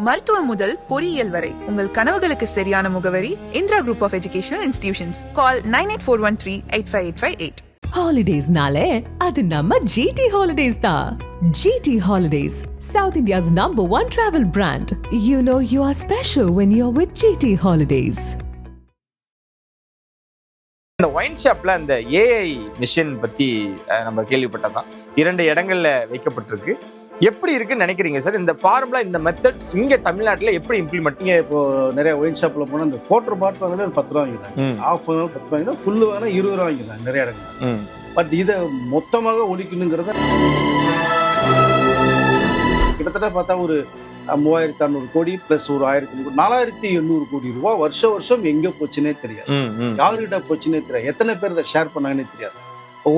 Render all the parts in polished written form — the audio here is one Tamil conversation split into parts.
மருத்துவம் முதல் பொறியியல் வரை உங்கள் கனவுகளுக்கு சரியான முகவரி Indira group of educational institutions. Call 9841385588. Holidays-nale, அது நம்ம GT Holidays தான். GT Holidays, South India's #1 travel brand. You know you are special when you're with GT Holidays. இந்த ஒயின் ஷாப்ல அந்த ஏஐ மிஷின் பத்தி நம்ம கேள்விப்பட்டதான் 2 இடங்கள்ல வைக்கப்பட்டிருக்கு. எப்படி இருக்குன்னு நினைக்கிறீங்க சார்? இந்த ஃபார்முலா, இந்த மெத்தட் இங்க தமிழ்நாட்டுல எப்படி இம்ப்ளிமெண்ட்? இங்கே இப்போ நிறைய ஒயின் ஷாப்ல போனால் இந்த குவார்டர் பாட்டில் வாங்கினா ஒரு 10 ரூபா வாங்கிக்கிறாங்க, ஆஃப் வாங்கினா 10 ரூபா வாங்கினா, ஃபுல்லு வாங்கினா 20 ரூபா வாங்கிக்கிறாங்க நிறைய இடங்கள். பட் இதை மொத்தமாக ஒழிக்கணுங்கிறத கிட்டத்தட்ட பார்த்தா ஒரு 3600 கோடி பிளஸ் ஒரு 4800 கோடி ரூபாய் வருஷம் எங்க போச்சுன்னே தெரியாது, யாருகிட்ட போச்சுன்னே தெரியாது, எத்தனை பேர் இதை ஷேர் பண்ணாங்கன்னே தெரியாது.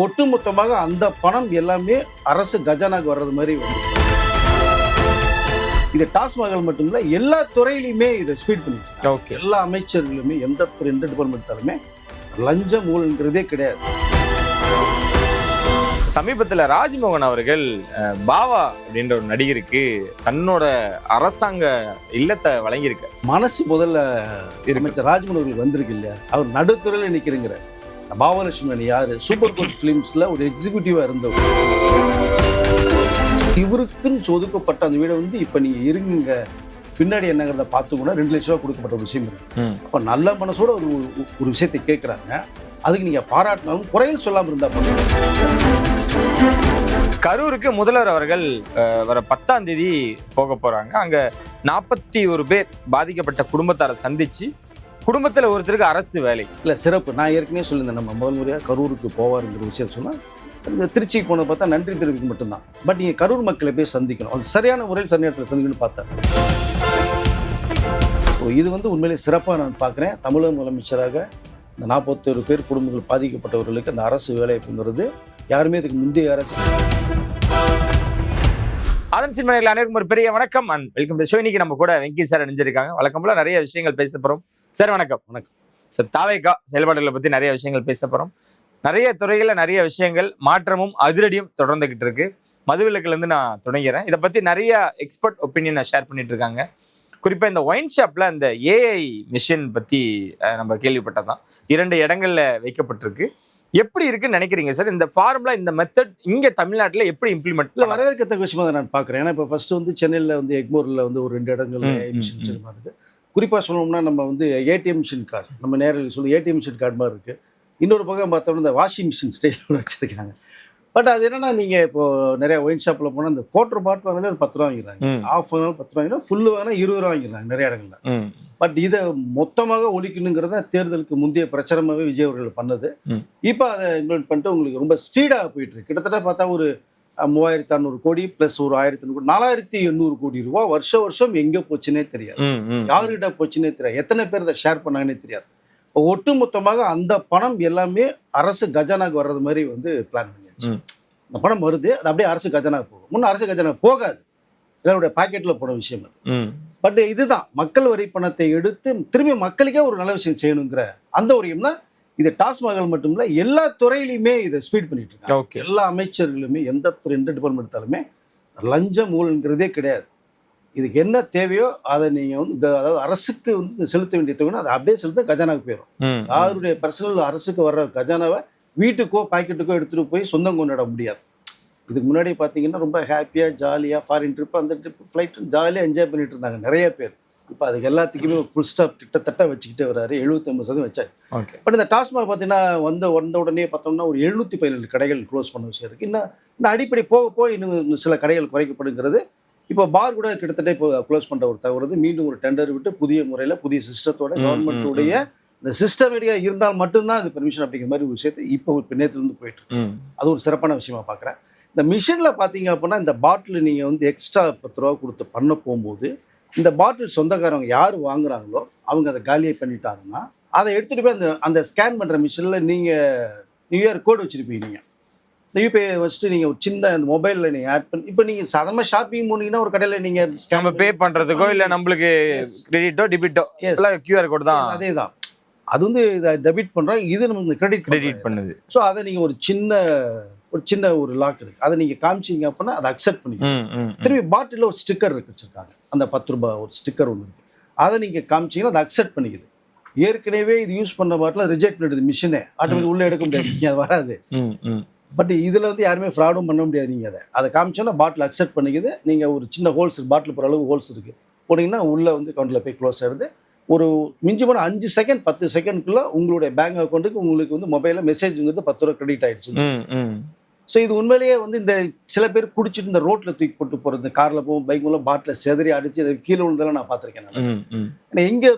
ஒட்டு மொத்தமாக அந்த பணம் எல்லாமே அரசு கஜானாக்கு வர்றது மாதிரி வந்து இது டாஸ்மாகல் மட்டும் இல்ல, எல்லா துறையிலுமே இதை ஸ்பீட் பண்ணிட்டு எல்லா அமைச்சர்களுமே எந்த டிபார்ட்மெண்ட்டாலுமே லஞ்சம் ஊழல்ங்கிறதே கிடையாது. சமீபத்தில் ராஜ்மோகன் அவர்கள் பாவா அப்படின்ற ஒரு நடிகருக்கு தன்னோட அரசாங்க இல்லத்தை வழங்கியிருக்க மனசு முதல்ல அமைச்சர் ராஜ்மோகன் அவர்கள் வந்திருக்கு இல்லையா, அவர் நடுத்துறையில் நிற்கிறேங்கிற பாவலட்சுமன் யாரு, சூப்பர் கோட் பிலிம்ஸ்ல ஒரு எக்ஸிக்யூட்டிவா இருந்தவர். இவருக்குன்னு ஒதுக்கப்பட்ட அந்த வீடை வந்து இப்ப நீங்க இருங்க பின்னாடி என்னங்கிறத பார்த்து கூட 2 லட்சம் ரூபாய் கொடுக்கப்பட்ட ஒரு விஷயம் இருக்கு. அப்ப நல்ல மனசோட ஒரு விஷயத்தை கேட்கிறாங்க, அதுக்கு நீங்க பாராட்டினாலும் குறையில் சொல்லாம இருந்தா கரூருக்கு முதல்வர் அவர்கள் வர 10ஆம் தேதி போக போறாங்க. அங்க 41 பேர் பாதிக்கப்பட்ட குடும்பத்தாரை சந்திச்சு குடும்பத்துல ஒருத்தருக்கு அரசு வேலை இல்ல சிறப்பு. நான் ஏற்கனவே சொல்லியிருந்தேன், நம்ம முதல் முறையா கரூருக்கு போவாருங்கிற விஷயம் சொன்னா இந்த திருச்சிக்கு போனதை பார்த்தா நன்றி தெரிவிக்க மட்டும்தான். பட் நீங்க கரூர் மக்களை போய் சந்திக்கணும், அது சரியான முறையில் சரியான இடத்துல சந்திக்கணும்னு பார்த்தேன். இது வந்து உண்மையிலே சிறப்பாக நான் பார்க்குறேன். தமிழக முதலமைச்சராக இந்த 41 பேர் குடும்பங்கள் பாதிக்கப்பட்டவர்களுக்கு அந்த அரசு வேலைங்கிறது யாருமே இதுக்கு முந்தைய அரசு. அதன் சின்மனைகள் அனைவருக்கும் ஒரு பெரிய வணக்கம் அண்ட் வெல்கம் டு ஷோ. இன்னைக்கு நம்ம கூட வெங்கி சார் அணிஞ்சிருக்காங்க. வழக்கம் போல நிறைய விஷயங்கள் பேச போறோம். சார் வணக்கம். வணக்கம் சார். தாவேகா செயல்பாடுகளை பத்தி நிறைய விஷயங்கள் பேச போறோம். நிறைய துறைகளில் நிறைய விஷயங்கள் மாற்றமும் அதிரடியும் தொடர்ந்துகிட்டு இருக்கு. மதுவிலக்குலேருந்து நான் தொடங்கிறேன். இதை பத்தி நிறைய எக்ஸ்பர்ட் ஒப்பீனியன் ஷேர் பண்ணிட்டு இருக்காங்க. குறிப்பா இந்த ஒயின் ஷாப்ல அந்த ஏஐ மிஷின் பத்தி நம்ம கேள்விப்பட்டதான் 2 இடங்கள்ல வைக்கப்பட்டிருக்கு. எப்படி இருக்குன்னு நினைக்கிறீங்க சார்? இந்த ஃபார்முலா, இந்த மெத்தட் இங்க தமிழ்நாட்டுல எப்படி இம்ப்ளிமெண்ட்? இல்லை, வரவேற்கத்தக்க விஷயமா தான் நான் பார்க்குறேன். ஏன்னா இப்போ ஃபர்ஸ்ட் வந்து சென்னையில் வந்து எக்மோரில் வந்து ஒரு 2 இடங்கள்ல ஏஐ மிஷின் இருக்கு. குறிப்பாக சொல்லணும்னா நம்ம வந்து ஏடிஎம் மிஷின் கார்டு, நம்ம நேரில் சொல்லி ஏடிஎம் மிஷின் கார்டு மாதிரி இருக்குது. இன்னொரு பக்கம் பார்த்தோம்னா இந்த வாஷிங் மிஷின் ஸ்டைல் வச்சுருக்காங்க. பட் அது என்னன்னா, நீங்கள் இப்போ நிறைய ஒயின் ஷாப்பில் போனால் இந்த குவார்டர் பாட்டில் வாங்கினா ஒரு 10 ரூபா வாங்கிக்கிறாங்க, ஆஃப் வாங்கினாலும் 10 ரூபா வாங்கினா, ஃபுல்லு வாங்கினா 20 ரூபா வாங்கிக்கிறாங்க நிறைய இடங்கள்ல. பட் இதை மொத்தமாக ஒழிக்கணுங்கிறத தேர்தலுக்கு முந்தைய பிரச்சாரமாகவே விஜய் அவர்கள் பண்ணது. இப்போ அதை இம்ப்ளிமெண்ட் பண்ணிட்டு உங்களுக்கு ரொம்ப ஸ்பீடாக போயிட்டு இருக்கு. கிட்டத்தட்ட பார்த்தா ஒரு 3600 கோடி பிளஸ் ஒரு 4800 கோடி ரூபாய் வருஷம் எங்க போச்சுன்னே தெரியாது, யாருகிட்ட போச்சுன்னே தெரியாது, எத்தனை பேர் இதை ஷேர் பண்ணாங்கன்னே தெரியாது. ஒட்டு மொத்தமாக அந்த பணம் எல்லாமே அரசு கஜானாக்கு வர்றது மாதிரி வந்து பிளான் பண்ணியாச்சு. இந்த பணம் வருது, அது அப்படியே அரசு கஜானாக்கு போகும். முன்ன அரசு கஜானாக்கு போகாது, எல்லாருடைய பாக்கெட்ல போன விஷயம் அது. பட் இதுதான் மக்கள் வரி பணத்தை எடுத்து திரும்பி மக்களுக்கே ஒரு நல்ல விஷயம் செய்யணுங்கிற அந்த ஒரு எண்ணம் தான். இது டாஸ்மாகல் மட்டும் இல்லை, எல்லா துறையிலுமே இதை ஸ்பீட் பண்ணிட்டு இருக்காங்க. எல்லா அமைச்சர்களுமே எந்த டிபார்ட்மெண்ட் எடுத்தாலுமே லஞ்சம் ஊழல்ங்கிறதே கிடையாது. இதுக்கு என்ன தேவையோ அதை நீங்கள் வந்து அதாவது அரசுக்கு வந்து செலுத்த வேண்டிய தொகை அதை அப்படியே செலுத்த கஜானாவுக்கு போயிடும். யாருடைய பர்சனல் அரசுக்கு வர்ற கஜானாவை வீட்டுக்கோ பாக்கெட்டுக்கோ எடுத்துகிட்டு போய் சொந்தம் கொண்டாட முடியாது. இதுக்கு முன்னாடி பார்த்தீங்கன்னா ரொம்ப ஹாப்பியாக ஜாலியாக ஃபாரின் ட்ரிப், அந்த ட்ரிப், ஃப்ளைட் ஜாலியாக என்ஜாய் பண்ணிட்டு இருந்தாங்க நிறைய பேர். இப்போ அதுக்கு எல்லாத்துக்குமே ஒரு ஃபுல் ஸ்டாப் கிட்டத்தட்ட வச்சுக்கிட்டே வர்றாரு. 75% வச்சாரு. பட் இந்த டாஸ்மாக் பார்த்தீங்கன்னா வந்த உடனே பார்த்தோம்னா ஒரு 717 கடைகள் க்ளோஸ் பண்ண விஷயம் இருக்குது. இன்னும் அடிப்படை போக இன்னும் சில கடைகள் குறைக்கப்படுங்கிறது. இப்போ பார் கூட கிட்டத்தட்ட இப்போ க்ளோஸ் பண்ணுற ஒரு தவறுது. மீண்டும் ஒரு டெண்டர் விட்டு புதிய முறையில் புதிய சிஸ்டத்தோட கவர்மெண்ட்டுடைய இந்த சிஸ்டமேட்டிக்காக இருந்தால் மட்டும்தான் அது பெர்மிஷன் அப்படிங்கிற மாதிரி ஒரு விஷயத்தை இப்போ நேற்றுலேருந்து போயிட்டு இருக்கு. அது ஒரு சிறப்பான விஷயமா பார்க்குறேன். இந்த மிஷினில் பார்த்தீங்க அப்படின்னா இந்த பாட்டில் நீங்கள் வந்து எக்ஸ்ட்ரா 10 ரூபா கொடுத்து பண்ண போகும்போது இந்த பாட்டில் சொந்தக்காரவங்க யார் வாங்குறாங்களோ அவங்க அதை காலியை பண்ணிட்டாங்கன்னா அதை எடுத்துகிட்டு போய் அந்த ஸ்கேன் பண்ணுற மிஷினில் நீங்கள் நியூஇயர் கோடு வச்சுருப்பீங்க. நீங்கள் இந்த யூபிஐ வச்சுட்டு நீங்கள் ஒரு சின்ன அந்த மொபைலில் நீங்கள் ஆட் பண்ணி இப்போ நீங்கள் சாதாரணமாக ஷாப்பிங் போனீங்கன்னா ஒரு கடையில் நீங்கள் நம்ம பே பண்ணுறதுக்கோ இல்லை நம்மளுக்கு கிரெடிட்டோ டெபிட்டோ கியூஆர் கோடு தான். அதே தான், அது வந்து இதை டெபிட் பண்ணுறோம், இது நம்ம கிரெடிட் பண்ணுது. ஸோ அதை நீங்கள் ஒரு சின்ன ஒரு சின்ன ஒரு லாக் இருக்கு. அதை நீங்க காமிச்சீங்க அப்படின்னா அதை அக்செப்ட் பண்ணிக்கலாம். ம், ம், ம். திரும்பி பாட்டிலில் ஒரு ஸ்டிக்கர் இருக்கு வச்சிருக்காங்க. அந்த 10 ரூபாய் ஒரு ஸ்டிக்கர் ஒன்று இருக்கு. அதை நீங்க காமிச்சீங்கன்னா அதை அக்செப்ட் பண்ணிக்குது. ஏற்கனவே இது யூஸ் பண்ண பாட்டில் ரிஜெக்ட் பண்ணிடுது மிஷினே, ஆட்டோமேட்டிக் உள்ள எடுக்க முடியாது, நீங்க அது வராது. ம், ம். பட் இதுல வந்து யாருமே ஃப்ராடும் பண்ண முடியாது. நீங்க அதை காமிச்சோன்னா பாட்டில் அக்செப்ட் பண்ணிக்குது. நீங்க ஒரு சின்ன ஹோல்ஸ் பாட்டில் போகிற அளவுக்கு ஹோல்ஸ் இருக்கு, போனீங்கன்னா உள்ள வந்து கவுண்டில் போய் க்ளோஸ் ஆயிடுது. ஒரு மிஞ்சி போன 5 செகண்ட் 10 செகண்ட்குள்ள உங்களுடைய பேங்க் அக்கௌண்ட்டுக்கு உங்களுக்கு வந்து மொபைலில் மெசேஜ்ங்கிறது 10 ரூபா கிரெடிட் ஆயிடுச்சு. ம், ம். ஸோ இது உண்மையிலேயே வந்து இந்த சில பேர் குடிச்சிட்டு இந்த ரோட்டில் தூக்கி போட்டு போகிறது, காரில் போகும் பைக் மூலம் பாட்டில் செதறி அடிச்சு அது கீழே விழுந்தெல்லாம் நான் பார்த்துருக்கேன். ம், ம். ஏன்னா எங்கே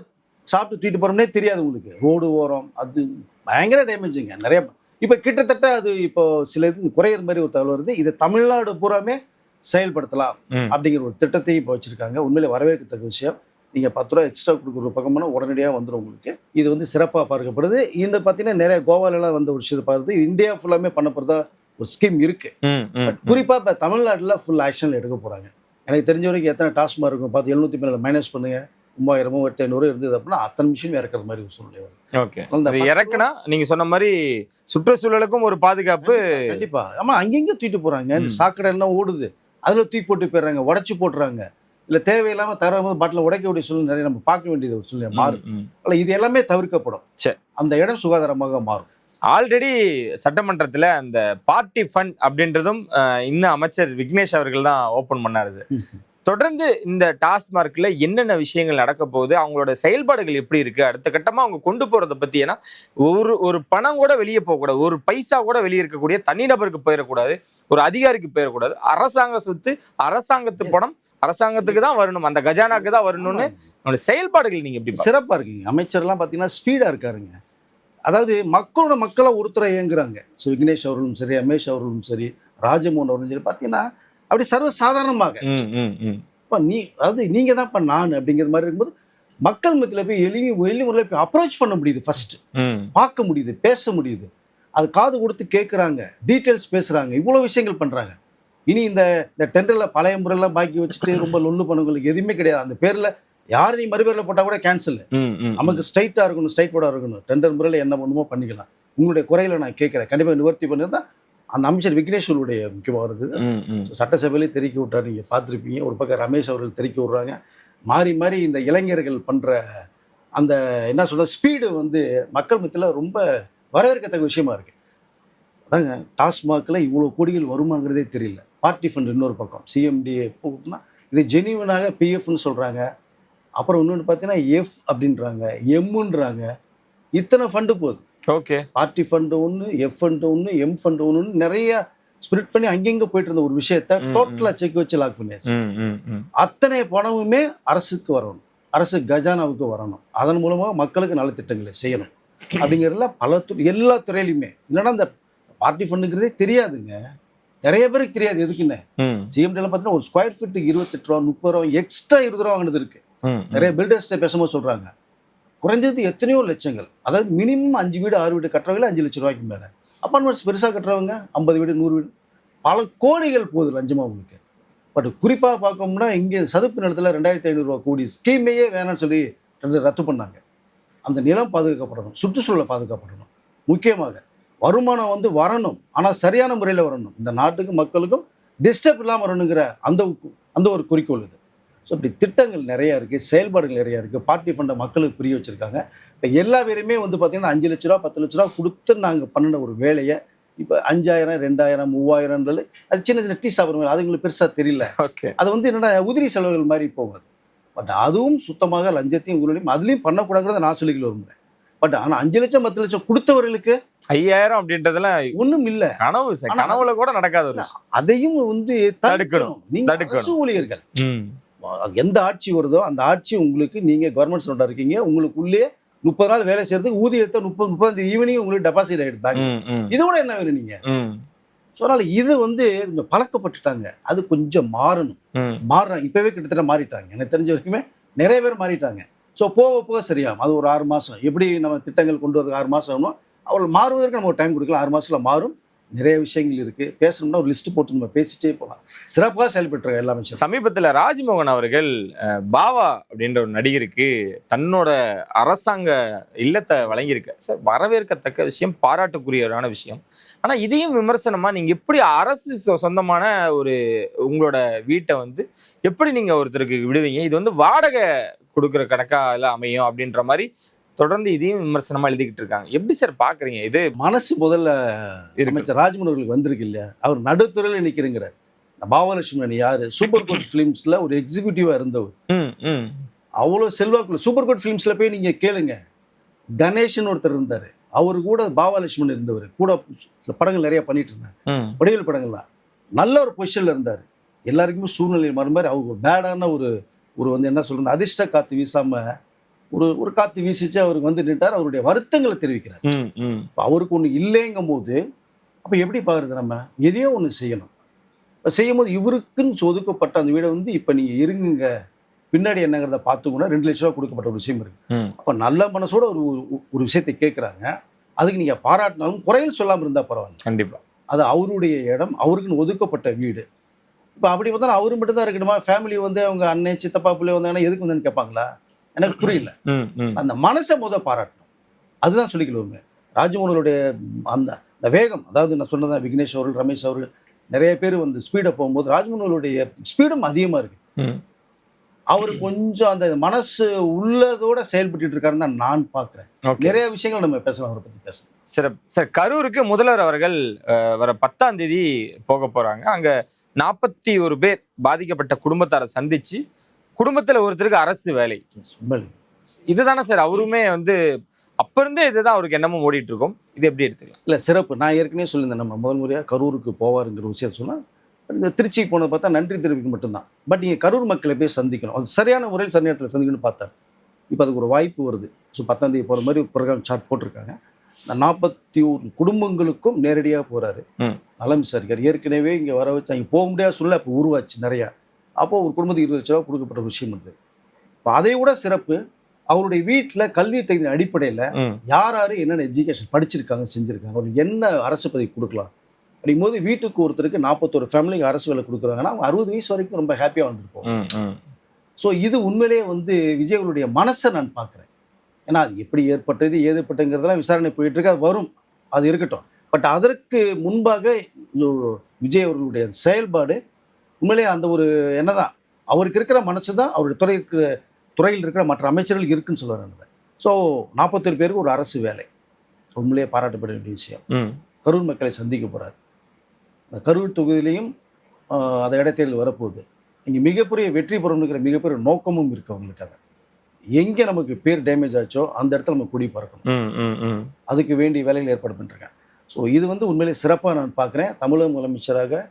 சாப்பிட்டு தூக்கிட்டு போகிறோம்னே தெரியாது உங்களுக்கு. ரோடு ஓரம் அது பயங்கர டேமேஜுங்க நிறைய. இப்போ கிட்டத்தட்ட அது இப்போ சில இது குறையிற மாதிரி ஒரு தகவல் வருது. இதை தமிழ்நாடு பூராமே செயல்படுத்தலாம் ம். அப்படிங்கிற ஒரு திட்டத்தையும் இப்போ வச்சுருக்காங்க. உண்மையிலே வரவேற்கத்தக்க விஷயம். நீங்கள் 10 ரூபா எக்ஸ்ட்ரா கொடுக்குற பக்கம்னா உடனடியாக வந்துடும் உங்களுக்கு. இது வந்து சிறப்பாக பார்க்கப்படுது. இந்த பார்த்தீங்கன்னா நிறைய கோவாலெல்லாம் வந்த ஒரு விஷயத்தை பார்க்குறது இந்தியா ஃபுல்லாமே பண்ணப்படுறதா ஒரு ஸ்கீம் இருக்கு. ம், ம். குறிப்பாக இப்போ தமிழ்நாட்டில் ஃபுல் ஆக்ஷனில் எடுக்க போகிறாங்க. எனக்கு தெரிஞ்ச வரைக்கும் எத்தனை டாஸ்மாக இருக்கும் பார்த்து 700 மேலே மைனஸ் பண்ணுங்க, 3000 3500 இருந்தது அப்படின்னா அத்தனை மிஷின் இறக்குற மாதிரி ஒரு சூழ்நிலை வரும். ஓகே. இது இறக்குனா நீங்க சொன்ன மாதிரி சுற்றுச்சூழலுக்கும் ஒரு பாதுகாப்பு. கண்டிப்பா. ஆமா, அங்கங்க தூக்கிட்டு போறாங்க. இந்த சாக்கடை எல்லாம் ஓடுது, அதுல தூக்கி போட்டு போயிடுறாங்க, உடைச்சு போட்டுறாங்க. இல்ல தேவையில்லாம தரம்போது பாட்டில உடைக்கக்கூடிய சூழ்நிலை நிறைய நம்ம பார்க்க வேண்டியது ஒரு சூழ்நிலை மாறும். ம், ம். அல்ல இது எல்லாமே தவிர்க்கப்படும். சரி. அந்த இடம் சுகாதாரமாக மாறும். ஆல்ரெடி சட்டமன்றத்துல அந்த பார்ட்டி ஃபண்ட் அப்படின்றதும் இன்னும் அமைச்சர் விக்னேஷ் அவர்கள் தான் ஓபன் பண்ணாரு சார். தொடர்ந்து இந்த டாஸ்மார்க்ல என்னென்ன விஷயங்கள் நடக்க போகுது, அவங்களோட செயல்பாடுகள் எப்படி இருக்கு, அடுத்த கட்டமா அவங்க கொண்டு போறதை பத்தி. ஏன்னா ஒரு பணம் கூட வெளியே போகக்கூடாது, ஒரு பைசா கூட வெளியே இருக்கக்கூடிய தனிநபருக்கு போயிடக்கூடாது, ஒரு அதிகாரிக்கு போயிடக்கூடாது. அரசாங்க சொத்து, அரசாங்கத்து பணம் அரசாங்கத்துக்கு தான் வரணும், அந்த கஜானாக்கு தான் வரணும்னு அவங்களோட செயல்பாடுகள் நீங்க எப்படி சிறப்பா இருக்கீங்க. அமைச்சர்லாம் பாத்தீங்கன்னா ஸ்பீடா இருக்காருங்க. அதாவது மக்களா ஒருத்தரை இயங்குறாங்க. ஸோ விக்னேஷ் அவர்களும் சரி, ரமேஷ் அவர்களும் சரி, ராஜமோகன் அவர்களும் சரி, பார்த்தீங்கன்னா அப்படி சர்வ சாதாரணமாக இப்போ அதாவது நீங்க தான் இப்போ நான் அப்படிங்கிற மாதிரி இருக்கும்போது மக்கள் மத்தியில் போய் எளிய முறையில் போய் அப்ரோச் பண்ண முடியுது. ஃபர்ஸ்ட் பார்க்க முடியுது, பேச முடியுது, அது காது கொடுத்து கேட்குறாங்க, டீட்டெயில்ஸ் பேசுறாங்க, இவ்வளோ விஷயங்கள் பண்றாங்க. இனி இந்த டெண்டரில் பழைய முறையெல்லாம் பாக்கி வச்சுட்டு ரொம்ப லொல்லு பண்ணவங்களுக்கு எதுவுமே கிடையாது. அந்த பேரில் யார் நீ மறுபேரில் போட்டால் கூட கேன்சல். நமக்கு ஸ்ட்ரைட்டாக இருக்கணும், ஸ்ட்ரைட் போர்டாக இருக்கணும். டெண்டர் முறையில் என்ன பண்ணுமோ பண்ணிக்கலாம். உங்களுடைய குறையில நான் கேட்குறேன், கண்டிப்பாக நிவர்த்தி பண்ணியிருந்தா அந்த அமைச்சர் விக்னேஸ்வருடைய முக்கியமாக இருந்தது. சட்டசபையிலே தெரிவிக்க விட்டார், நீங்கள் பார்த்துருப்பீங்க. ஒரு பக்கம் ரமேஷ் அவர்கள் தெரிவிக்க விட்றாங்க. மாறி மாறி இந்த இளைஞர்கள் பண்ணுற அந்த என்ன சொல்கிற ஸ்பீடு வந்து மக்கள் மத்தியில் ரொம்ப வரவேற்கத்தக்க விஷயமா இருக்கு. அதாங்க டாஸ்மாகில் இவ்வளோ கோடிகள் வருமாங்கிறதே தெரியல. பார்ட்டி ஃபண்ட் இன்னொரு பக்கம் சிஎம்டிஏ போகுதுன்னா இது ஜெனிவனாக பிஎஃப்னு சொல்கிறாங்க. அப்புறம் இன்னொன்று பார்த்தீங்கன்னா எஃப் அப்படின்றாங்க, எம்முன்றாங்க. இத்தனை ஃபண்டு போகுது. ஓகே. பார்ட்டி ஃபண்டு ஒன்று, எஃப் ஃபண்டு ஒன்று, எம் ஃபண்டு ஒன்று, நிறைய ஸ்பிரிட் பண்ணி அங்கங்கே போயிட்டு இருந்த ஒரு விஷயத்த டோட்டலாக செக் வச்சு லாக் பண்ணியாச்சு. அத்தனை பணமுமே அரசுக்கு வரணும், அரசு கஜானாவுக்கு வரணும். அதன் மூலமாக மக்களுக்கு நல திட்டங்களை செய்யணும் அப்படிங்கிறதுல எல்லா துறையிலுமே. இல்லைன்னா இந்த பார்ட்டி ஃபண்டுங்கிறதே தெரியாதுங்க, நிறைய பேருக்கு தெரியாது எதுக்குன்னு. சிஎம்டியில் பார்த்தீங்கன்னா ஒரு ஸ்கொயர் ஃபீட்டுக்கு 28 ரூபா 30 ரூபா எக்ஸ்ட்ரா 20 ரூபா வாங்கினது இருக்கு. நிறைய பில்டர்ஸ்ட்டை பேசும்போது சொல்றாங்க குறைஞ்சது எத்தனையோ லட்சங்கள். அதாவது மினிமம் 5 வீடு 6 வீடு கட்டுறவங்க 5 லட்சம் ரூபாய்க்கு மேலே, அப்பார்ட்மெண்ட்ஸ் பெருசாக கட்டுறவங்க 50 வீடு 100 வீடு, பல கோடிகள் போகுது லஞ்சமா உங்களுக்கு. பட் குறிப்பாக பார்க்கணும்னா இங்கே சதுப்பு நிலத்தில் 2500 ரூபா கோடி ஸ்கீமையே வேணாம்னு சொல்லி ரத்து பண்ணாங்க. அந்த நிலம் பாதுகாக்கப்படணும், சுற்றுச்சூழலை பாதுகாக்கப்படணும். முக்கியமாக வருமானம் வந்து வரணும், ஆனால் சரியான முறையில் வரணும். இந்த நாட்டுக்கு மக்களுக்கும் டிஸ்டர்ப் இல்லாமல் வரணுங்கிற அந்த ஒரு குறிக்கோள் இது. ஸோ இப்படி திட்டங்கள் நிறையா இருக்குது, செயல்பாடுகள் நிறையா இருக்குது. பார்ட்டி ஃபண்டை மக்களுக்கு புரிய வச்சுருக்காங்க. இப்போ எல்லா பேருமே வந்து பார்த்திங்கன்னா 5 லட்ச ரூபா 10 லட்ச ரூபா கொடுத்து நாங்கள் பண்ணின ஒரு வேலையை இப்போ 5000 2000 3000 அது சின்ன சின்ன டீ சாப்பிட்ற அது எங்களுக்கு பெருசாக தெரியல. ஓகே. அது வந்து என்னென்னா உதிரி செலவுகள் மாதிரி போகாது. பட் அதுவும் சுத்தமாக லஞ்சத்தையும் ஊழலையும் அதுலேயும் பண்ணக்கூடாதுங்கிறத நான் சொல்லிக்கல விரும்புகிறேன். பட் ஆனால் 5 லட்சம் 10 லட்சம் கொடுத்தவர்களுக்கு 5000 அப்படின்றதுலாம் ஒன்றும் இல்லை, கனவு சார், கனவுல கூட நடக்காது. அதையும் வந்து தடுக்கணும். நீங்க அரசு ஊழியர்கள் எந்த ஆட்சி வருதோ அந்த ஆட்சி உங்களுக்கு, நீங்க கவர்மெண்ட் சர்வெண்டா இருக்கீங்க, உங்களுக்குள்ளே 30 நாள் வேலை செய்யறதுக்கு ஊதியத்தை 30 ஈவினிங் உங்களுக்கு டெபாசிட் ஆயிடுப்பாங்க. இது கூட என்ன வேணும் நீங்க சொன்னால. இது வந்து பழக்கப்பட்டுட்டாங்க, அது கொஞ்சம் மாறணும். மாறுறாங்க, இப்பவே கிட்டத்தட்ட மாறிட்டாங்க. எனக்கு தெரிஞ்ச வரைக்குமே நிறைய பேர் மாறிட்டாங்க. ஸோ போக போக சரியாகும். அது ஒரு 6 மாதம் எப்படி நம்ம திட்டங்கள் கொண்டு வரதுக்கு 6 மாதம் ஆகணும், அவள் மாறுவதற்கு நம்ம ஒரு டைம் கொடுக்கலாம். 6 மாதத்துல மாறும். நிறைய விஷயங்கள் இருக்கு. பேசணும்னா ஒரு லிஸ்ட் போட்டு நம்ம பேசிட்டே போகலாம். சிறப்பாக செயல்பட்டுருக்காங்க எல்லா அமைச்சரும். சமீபத்துல ராஜ்மோகன் அவர்கள் பாவா அப்படின்ற ஒரு நடிகருக்கு தன்னோட அரசாங்க இல்லத்தை வழங்கியிருக்க சார், வரவேற்கத்தக்க விஷயம், பாராட்டுக்குரியவரான விஷயம். ஆனா இதையும் விமர்சனமா நீங்க எப்படி அரசு சொந்தமான ஒரு உங்களோட வீட்டை வந்து எப்படி நீங்க ஒருத்தருக்கு விடுவீங்க, இது வந்து வாடகை கொடுக்குற கணக்கால அமையும் அப்படின்ற மாதிரி தொடர்ந்து இதையும் விமர்சனமா எழுதிக்கிட்டு இருக்காங்க. எப்படி சார் பாக்குறீங்க இது? மனசு முதல்ல இருக்கு. அமைச்சர் ராஜ்மோகன் அவர்களுக்கு வந்திருக்கு இல்லையா, அவர் நடுத்துறையில் நிற்கிறேங்கிறார். பாவலட்சுமணன் யாரு, சூப்பர் கோட் ஃபிலிம்ஸ்ல ஒரு எக்ஸிக்யூட்டிவா இருந்தவர். அவ்வளோ செல்வாக்குள்ள சூப்பர் கோட் ஃபிலிம்ஸ்ல போய் நீங்க கேளுங்க. கணேஷன் ஒருத்தர் இருந்தாரு, அவரு கூட பாவலட்சுமணன் இருந்தவர், கூட சில படங்கள் நிறைய பண்ணிட்டு இருந்தாங்க, வடிவேல் படங்கள்லாம். நல்ல ஒரு பொசிஷன்ல இருந்தாரு. எல்லாருக்குமே சூழ்நிலை மாற மாதிரி அவர் ஒரு பேடான ஒரு வந்து என்ன சொல்றது, அதிர்ஷ்ட காத்து வீசாம ஒரு காத்து வீசிச்சு அவருக்கு வந்து நின்றார். அவருடைய வருத்தங்களை தெரிவிக்கிறார். அவருக்கு ஒண்ணு இல்லைங்கும் போது அப்ப எப்படி பாக்குறது, நம்ம எதையோ ஒண்ணு செய்யணும். செய்யும் போது இவருக்குன்னு ஒதுக்கப்பட்ட அந்த வீடை வந்து இப்ப நீங்க இருங்க, பின்னாடி என்னங்கிறத பார்த்து கூட 2 லட்சம் ரூபாய் கொடுக்கப்பட்ட ஒரு விஷயம் இருக்கு. அப்ப நல்ல மனசோட ஒரு விஷயத்தை கேட்கிறாங்க. அதுக்கு நீங்க பாராட்டினாலும் குறையில் சொல்லாம இருந்தா பரவாயில்ல. கண்டிப்பா அது அவருடைய இடம், அவருக்குன்னு ஒதுக்கப்பட்ட வீடு. இப்ப அப்படி பார்த்தா அவரு மட்டும் தான் இருக்கணுமா? ஃபேமிலி வந்து அவங்க அண்ணன் சித்தப்பா பிள்ளை வந்தாங்கன்னா எதுக்கு வந்து கேட்பாங்களா? எனக்கு புரியல. அந்த மனசை பாராட்டணும். அதுதான் சொல்லிக்கல. ராஜமோகனுடைய அந்த வேகம், அதாவது நான் சொன்னதான் விக்னேஷ் அவர்கள், ரமேஷ் அவர்கள் நிறைய பேர் வந்து ஸ்பீடை போகும்போது ராஜமோகனுடைய ஸ்பீடும் அதிகமா இருக்கு. அவரு கொஞ்சம் அந்த மனசு உள்ளதோட செயல்பட்டு இருக்காருன்னு தான் நான் பாக்குறேன். நிறைய விஷயங்கள் நம்ம பேசலாம், அவரை பத்தி பேசலாம். சார், கரூருக்கு முதல்வர் அவர்கள் வர 10ஆம் தேதி போக போறாங்க. அங்க 41 பேர் பாதிக்கப்பட்ட குடும்பத்தாரை சந்திச்சு குடும்பத்துல ஒருத்தருக்கு அரசு வேலை, இதுதானே சார் அவருமே வந்து அப்ப இருந்தே இதுதான் அவருக்கு என்னமோ ஓடிட்டு இருக்கும். இது எப்படி எடுத்துக்கலாம்? இல்ல சிறப்பு. நான் ஏற்கனவே சொல்லியிருந்தேன், நம்ம முதல் முறையா கரூருக்கு போவாருங்கிற விஷயம் சொன்னா, இந்த திருச்சிக்கு போனதை பார்த்தா நன்றி தெரிவிக்க மட்டும்தான். பட் நீங்க கரூர் மக்களை போய் சந்திக்கணும், அது சரியான முறையில் சரி நேரத்தில் சந்திக்கணும்னு பார்த்தார். இப்போ அதுக்கு ஒரு வாய்ப்பு வருது. ஸோ 10ஆம் தேதி போகிற மாதிரி ஒரு ப்ரோக்ராம் சார்ட் போட்டிருக்காங்க. இந்த 41 குடும்பங்களுக்கும் நேரடியாக போறாரு, நலம் விசாரிக்கார். ஏற்கனவே இங்கே வர வச்சு அங்கே போக முடியாத சூழ்நிலை இப்போ உருவாச்சு நிறையா. அப்போ ஒரு குடும்பத்துக்கு 20 லட்ச ரூபா கொடுக்கப்பட்ட விஷயம் இருக்குது. இப்போ அதை விட சிறப்பு, அவருடைய வீட்டில் கல்வி தகுதியின் அடிப்படையில் யார் யார் என்னென்ன எஜுகேஷன் படிச்சிருக்காங்க, செஞ்சுருக்காங்க, அவருக்கு என்ன அரசு பதவி கொடுக்கலாம் அப்படிங்கும்போது, வீட்டுக்கு ஒருத்தருக்கு 41 ஃபேமிலிக்கு அரசு வேலை கொடுக்குறாங்கன்னா அவங்க 60 வயசு வரைக்கும் ரொம்ப ஹாப்பியாக வந்துருப்போம். ஸோ இது உண்மையிலேயே வந்து விஜய் அவருடைய மனசை நான் பார்க்குறேன். ஏன்னா அது எப்படி ஏற்பட்டது ஏற்பட்டுங்கிறதெல்லாம் விசாரணை போயிட்டு இருக்கு, அது வரும், அது இருக்கட்டும். பட் அதற்கு முன்பாக விஜய் அவர்களுடைய செயல்பாடு உண்மையிலேயே அந்த ஒரு என்னதான் அவருக்கு இருக்கிற மனசு தான் அவருடைய துறையில் இருக்கிற மற்ற அமைச்சர்களுக்கு இருக்குன்னு சொல்லுவாங்க. ஸோ 41 பேருக்கு ஒரு அரசு வேலை உண்மையிலேயே பாராட்டப்பட வேண்டிய விஷயம். கரூர் மக்களை சந்திக்க போகிறார். அந்த கரூர் தொகுதியிலையும் அந்த இடைத்தேர்தல் வரப்போகுது. இங்கே மிகப்பெரிய வெற்றி பெறணுங்கிற மிகப்பெரிய நோக்கமும் இருக்கு அவங்களுக்கு. அதை எங்கே நமக்கு பேர் டேமேஜ் ஆச்சோ அந்த இடத்துல நம்ம கொடி பறக்கணும், அதுக்கு வேண்டிய வேலைகள் ஏற்பாடு பண்ணிருக்கேன். ஸோ இது வந்து உண்மையிலே சிறப்பாக நான் பார்க்குறேன். தமிழக முதலமைச்சராக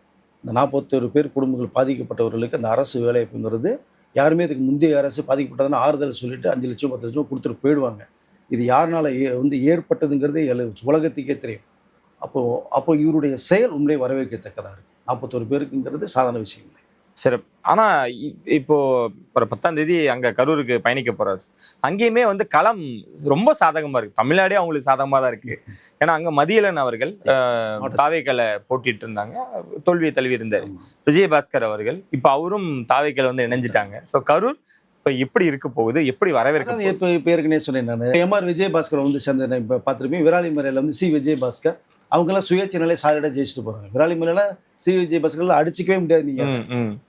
இந்த 41 பேர் குடும்பங்கள் பாதிக்கப்பட்டவர்களுக்கு அந்த அரசு வேலைங்கிறது, யாருமே இதுக்கு முந்தைய அரசு பாதிக்கப்பட்டதுன்னு ஆறுதல் சொல்லிட்டு 5 லட்சம் 10 லட்சம் கொடுத்துட்டு போயிடுவாங்க. இது யாருனால வந்து ஏற்பட்டதுங்கிறதே உலகத்துக்கே தெரியும். அப்போ இவருடைய செயல் உண்மையிலே வரவேற்கத்தக்கதாக இருக்கு. 41 பேருக்குங்கிறது சாதாரண விஷயம் இல்லை. சரி, ஆனா இப்போ ஒரு 10ஆம் தேதி அங்க கரூருக்கு பயணிக்க போறாரு. அங்கேயுமே வந்து களம் ரொம்ப சாதகமா இருக்கு. தமிழ்நாடே அவங்களுக்கு சாதகமா தான் இருக்கு. ஏன்னா அங்க மதியழகன் அவர்கள் தாவேக்கலை போட்டிட்டு இருந்தாங்க, தோல்வியை தழுவி இருந்தாரு. விஜயபாஸ்கர் அவர்கள் இப்ப அவரும் தாவேக்கலை வந்து இணைஞ்சிட்டாங்க. ஸோ கரூர் இப்ப எப்படி இருக்க போகுது, எப்படி வரவேற்க? இப்போ ஏற்கனவே சொன்னேன் நான், எம்ஆர் விஜயபாஸ்கர் வந்து சேர்ந்த இப்போ பார்த்துருப்பேன். விராலிமலையில் வந்து சி விஜயபாஸ்கர் அவங்கெல்லாம் சுயேட்சையினாலே சாலிடாக ஜெயிச்சுட்டு போறாங்க. விராலிமலையில சி விஜயபாஸ்கர்லாம் அடிச்சிக்கவே முடியாது நீங்க.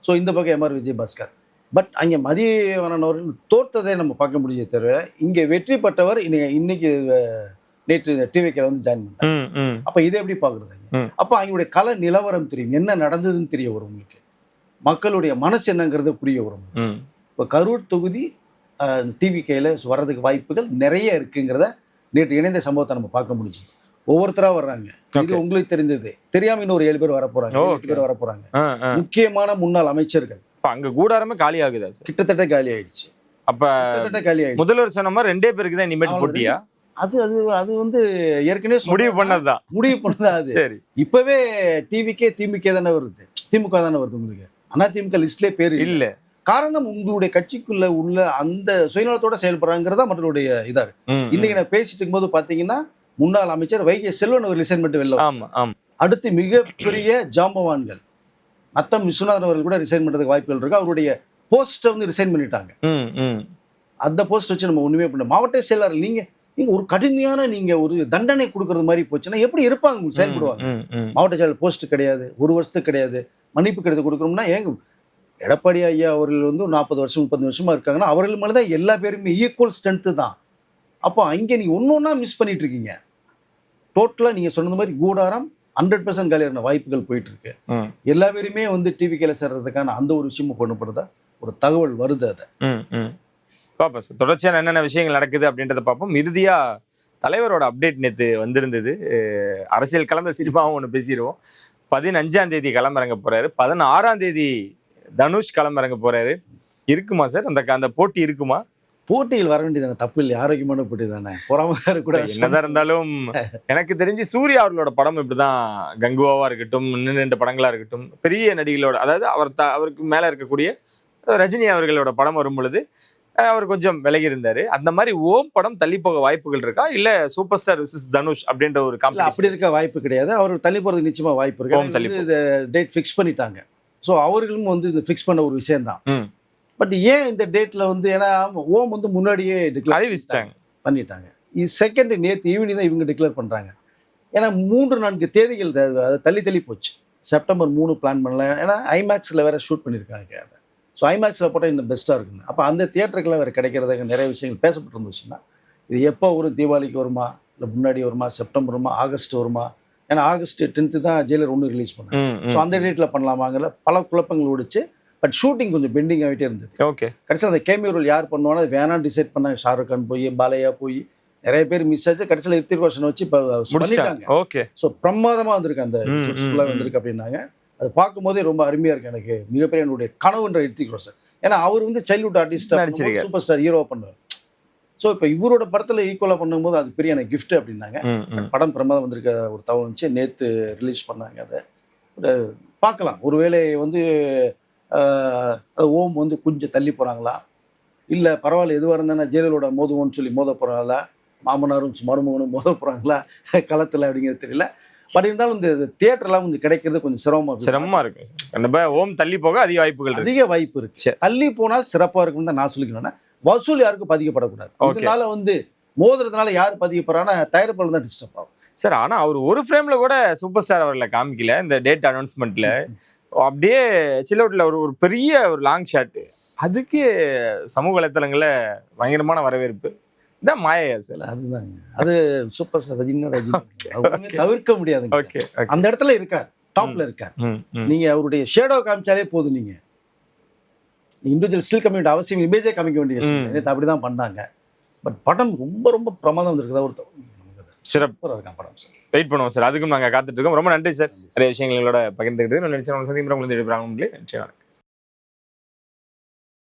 ஸோ இந்த பக்கம் எம்ஆர் விஜயபாஸ்கர். பட் அங்கே மதியவனன் அவர்கள் தோற்றதை நம்ம பார்க்க முடிய தவிர, இங்கே வெற்றி பெற்றவர் இன்னைக்கு நேற்று டிவிக்கில் வந்து ஜாயின் பண்ணாங்க. அப்போ இதை எப்படி பார்க்குறது? அப்போ அவங்களுடைய கள நிலவரம் தெரியும், என்ன நடந்ததுன்னு தெரிய வரும் உங்களுக்கு, மக்களுடைய மனசு என்னங்கிறத புரிய வரும். இப்போ கரூர் தொகுதி டிவிக்கையில் வர்றதுக்கு வாய்ப்புகள் நிறைய இருக்குங்கிறத நேற்று இணைந்த சம்பவத்தை நம்ம பார்க்க முடிஞ்சு. ஒவ்வொருத்தரா வர்றாங்க. இது உங்களுக்கு தெரிஞ்சது, தெரியாம இன்னொரு 7 பேர் வரப்போறாங்க, 8 பேர் வரப்போறாங்க. முக்கியமான முன்னாள் அமைச்சர்கள். அங்க கூடாரமே காலி ஆகுதா? கிட்டத்தட்ட காலி ஆயிடுச்சு. அப்ப காலி ஆயிடுச்சு. முதல்வர் சொன்ன மாதிரி 2 பேருக்கு தான் இனிமேல் போட்டியா? அது வந்து ஏற்கனவே முடிவு பண்ணதுதான். அது சரி. இப்பவே டிவிக்கே திமுக தானே வருது, திமுக தானே வருது. உங்களுக்கு அதிமுக லிஸ்ட்லயே பேர் இல்ல. காரணம் உங்களுடைய கட்சிக்குள்ள உள்ள அந்த சுயநலத்தோட செயல்படுறாங்கிறதா மற்றவருடைய இதா இருக்கு. இன்னைக்கு நான் பேசிட்டு இருக்கும்போது பாத்தீங்கன்னா, முன்னாள் அமைச்சர் வைகை செல்வன் ஒரு ரிசைன்மெண்ட் வெளில. அடுத்து மிகப்பெரிய ஜாம்பவான்கள் நத்தம் விஸ்வநாதன் அவர்கள் கூட ரிசைன் பண்ணுறதுக்கு வாய்ப்புகள் இருக்கு. அவருடைய போஸ்ட்டை வந்து ரிசைன் பண்ணிட்டாங்க. அந்த போஸ்ட் வச்சு நம்ம ஒண்ணுமே பண்ண மாவட்ட செயலாளர் நீங்க ஒரு கடுமையான நீங்க ஒரு தண்டனை கொடுக்கறது மாதிரி போச்சுன்னா எப்படி இருப்பாங்க, செயல்படுவாங்க? மாவட்ட செயலாளர் போஸ்ட் கிடையாது, 1 வருஷத்துக்கு கிடையாது, மன்னிப்பு கடிதம் கொடுக்கணும்னா ஏங்க எடப்பாடி ஐயா அவர்கள் வந்து 40 வருஷம் 30 வருஷமா இருக்காங்கன்னா அவர்கள் மேலதான் எல்லா பேருமே ஈக்குவல் ஸ்ட்ரென்த் தான். அப்போ அங்கே நீங்க ஒன்னொன்னா மிஸ் பண்ணிட்டு இருக்கீங்க. டோட்டலா நீங்க சொன்னது மாதிரி கூடாரம் 100% காலியான வாய்ப்புகள் போயிட்டு இருக்கு. எல்லா பேருமே வந்து டிவிகேல சேர்றதுக்கான அந்த ஒரு விஷயமும் பண்ணப்படுதா ஒரு தகவல் வருது. அதை பார்ப்போம் சார். தொடர்ச்சியான என்னென்ன விஷயங்கள் நடக்குது அப்படின்றத பார்ப்போம். இறுதியா தலைவரோட அப்டேட் நேற்று வந்திருந்தது. அரசியல் கலந்த சினிமாவும் ஒன்று பேசிடுவோம். 15ஆம் தேதி களமிறங்க போறாரு, 16ஆம் தேதி தனுஷ் களமிறங்க போறாரு. இருக்குமா சார் அந்த போட்டி இருக்குமா? போட்டியில் வர வேண்டியதானே, தப்பு இல்லை, ஆரோக்கியமான போட்டி தானே, பொறாம கூட. என்னதான் இருந்தாலும் எனக்கு தெரிஞ்சு சூர்யா அவர்களோட படம் இப்படிதான், கங்குவாவா இருக்கட்டும், இன்னும் 2 படங்களா இருக்கட்டும், பெரிய நடிகளோட, அதாவது அவருக்கு மேல இருக்கக்கூடிய ரஜினி அவர்களோட படம் வரும் பொழுது அவர் கொஞ்சம் விலகி இருந்தாரு. அந்த மாதிரி ஓம் படம் தள்ளி போக வாய்ப்புகள் இருக்கா, இல்ல சூப்பர் ஸ்டார் விசஸ் தனுஷ் அப்படின்ற ஒரு காம்படிஷன்? அப்படி இருக்க வாய்ப்பு கிடையாது. அவர் தள்ளி போறதுக்கு நிச்சயமா வாய்ப்பு இருக்கு. டேட் ஃபிக்ஸ் பண்ணிட்டாங்க. ஸோ அவர்களும் வந்து இது ஃபிக்ஸ் பண்ண ஒரு விஷயம் தான். பட் ஏன் இந்த டேட்ல வந்து, ஏன்னா ஓம் வந்து முன்னாடியே அறிவிச்சிட்டாங்க, பண்ணிட்டாங்க. இது செகண்ட் நேற்று ஈவினிங் தான் இவங்க டிக்ளேர் பண்றாங்க. ஏன்னா 3-4 தேதிகள் அதை தள்ளி போச்சு. செப்டம்பர் 3 பிளான் பண்ணல, ஏன்னா ஐமேக்ஸ்ல வேற ஷூட் பண்ணியிருக்காங்க. ஸோ ஐமேக்ஸில் போட்டால் இன்னும் பெஸ்ட்டாக இருக்குங்க. அப்போ அந்த தியேட்டருக்கெல்லாம் வேறு கிடைக்கிறதுக்கு நிறைய விஷயங்கள் பேசப்பட்டு இருந்துச்சுன்னா, இது எப்போ ஒரு தீபாவளிக்கு வருமா, இல்லை முன்னாடி வருமா, செப்டம்பர் வருமா, ஆகஸ்ட் வருமா? ஏன்னா ஆகஸ்ட் 10th தான் ஜெயிலர் 1 ரிலீஸ் பண்ணாங்க. ஸோ அந்த டேட்டில் பண்ணலாமாங்கல பல குழப்பங்கள் ஓடிச்சு. பட் ஷூட்டிங் கொஞ்சம் பெண்டிங் ஆகிட்டே இருந்தது. ஓகே, கடைசியில் அந்த கேமியோ ரோல் யார் பண்ணுவானோ அது வேணாம் டிசைட் பண்ணாங்க. ஷாருக் கான் போய், பாலையா போய், நிறைய பேர் மிஸ் ஆச்சு. கடைசியில் ரித்திக் ரோஷன் வச்சு இப்போ பண்ணிட்டாங்க. ஓகே, ஸோ பிரமாதமாக வந்திருக்கு, அந்த ஃபுல்லாக வந்திருக்கு அப்படின்னாங்க. அது பார்க்கும்போதே ரொம்ப அருமையாக இருக்குது. எனக்கு மிகப்பெரிய என்னுடைய கனவுன்ற ரித்திக் ரோஷன். ஏன்னா அவர் வந்து சைல்ட்ஹுட் ஆர்டிஸ்டாக சூப்பர் ஸ்டார் ஹீரோவாக பண்ணுவார். ஸோ இப்போ இவரோட படத்தில் ஈக்குவலாக பண்ணும்போது அது பெரிய எனக்கு கிஃப்ட் அப்படின்னாங்க. படம் பிரமாதம் வந்திருக்க ஒரு தகவல் வந்துச்சு. நேற்று ரிலீஸ் பண்ணாங்க. அதை பார்க்கலாம். ஒருவேளை வந்து ஓம் வந்து கொஞ்சம் தள்ளி போகிறாங்களா, இல்லை பரவாயில்ல எதுவாக இருந்தால் ஜெயலலிதோட மோதுவோன்னு சொல்லி மோத போகிறாங்களா, மாமனாரும் மருமகனும் மோத போகிறாங்களா களத்தில் அப்படிங்கிறது தெரியல. பட் இருந்தாலும் இந்த தியேட்டர்லாம் கொஞ்சம் கிடைக்கிறது கொஞ்சம் சிரமமா இருக்கு. கண்டிப்பா ஓம் தள்ளி போக அதிக வாய்ப்பு இருக்கு. தள்ளி போனால் சிறப்பா இருக்கும்னு தான் நான் சொல்லிக்கணும்னா, வசூல் யாருக்கும் பாதிக்கப்படக்கூடாது. இதனால வந்து மோதுறதுனால யாரு பாதிக்கப்படுறான்னா தயாரிப்பாளர் தான் டிஸ்டர்ப் ஆகும் சார். ஆனா அவர் ஒரு ஃப்ரேம்ல கூட சூப்பர் ஸ்டார் அவர்களை காமிக்கல இந்த டேட் அனௌன்ஸ்மெண்ட்ல. அப்படியே சில்லவுட்ல ஒரு பெரிய ஒரு லாங் ஷாட், அதுக்கு சமூக வலைத்தளங்கள்ல பயங்கரமான வரவேற்பு. இதான் மாயா சார். அதுதாங்க, அது சூப்பர் ஸ்டார் ரஜினி தவிர்க்க முடியாது. அந்த இடத்துல இருக்கார், டாப்ல இருக்கார். நீங்க அவருடைய ஷேடோ காமிச்சாலே போதும். நீங்க இண்டிவிஜுவல் ஸ்டில் கம்யூனிட்டி அவசியம் இமேஜே காமிக்க வேண்டிய விஷயம். அப்படிதான் பண்ணாங்க. பட் படம் ரொம்ப ரொம்ப பிரமாதம் வந்திருக்குதா ஒரு சிறப்பு இருக்கான் படம் சார். வெயிட் பண்ணுவோம் சார். அதுக்கும் நாங்கள் காத்துட்டு இருக்கோம். ரொம்ப நன்றி சார், நிறைய விஷயங்களோட பகிர்ந்துக்கிட்டு. நினைச்சேன் சந்திக்கிறவங்க எழுதுறாங்க.